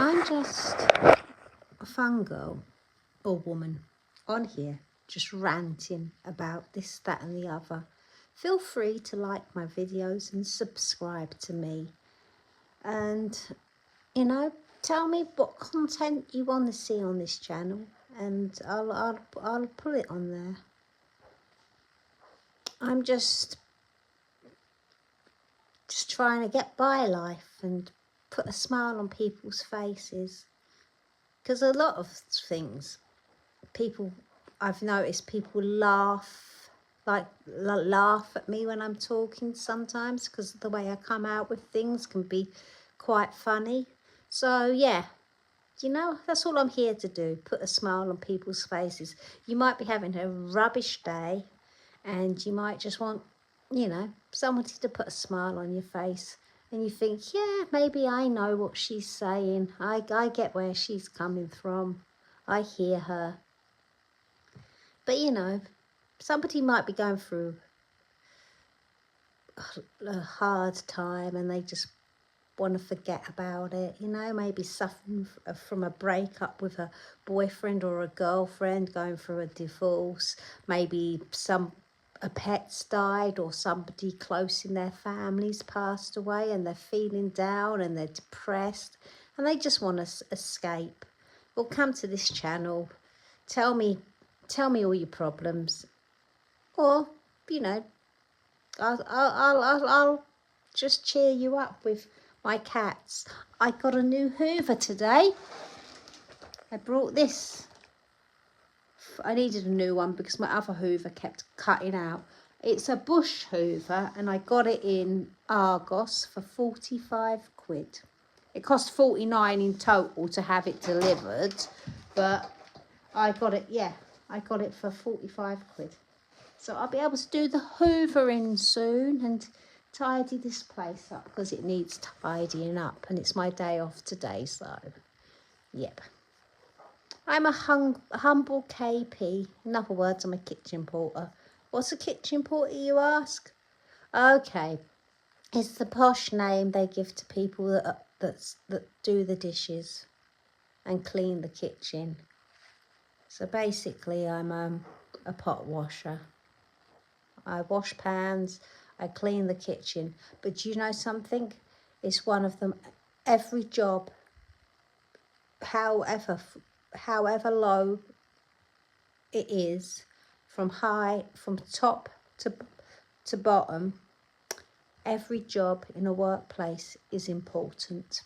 I'm just a fun girl or woman on here, just ranting about this, that and the other. Feel free to like my videos and subscribe to me. And, you know, tell me what content you want to see on this channel, and I'll put it on there. I'm just trying to get by life and put a smile on people's faces. Because a lot of things, I've noticed people laugh at me when I'm talking sometimes, because the way I come out with things can be quite funny. So yeah, you know, that's all I'm here to do, put a smile on people's faces. You might be having a rubbish day and you might just want, you know, somebody to put a smile on your face, and you think, yeah, maybe I know what she's saying. I get where she's coming from. I hear her. But, you know, somebody might be going through a hard time and they just want to forget about it, you know, maybe suffering from a breakup with a boyfriend or a girlfriend, going through a divorce, maybe a pet's died or somebody close in their family's passed away, and they're feeling down and they're depressed and they just want to escape. Well, come to this channel, tell me all your problems, or, you know, I'll just cheer you up with my cats. I got a new hoover today. I brought this. I needed a new one because my other hoover kept cutting out. It's a bush hoover and I got it in Argos for 45 quid. It cost 49 in total to have it delivered, but I got it, yeah, I got it for 45 quid. So I'll be able to do the hoovering soon and tidy this place up, because it needs tidying up, and it's my day off today, so yep. I'm a humble KP. In other words, I'm a kitchen porter. What's a kitchen porter, you ask? Okay, it's the posh name they give to people that do the dishes and clean the kitchen. So basically, I'm a pot washer. I wash pans, I clean the kitchen. But do you know something? It's one of them. Every job, however low it is, from top to bottom, every job in a workplace is important.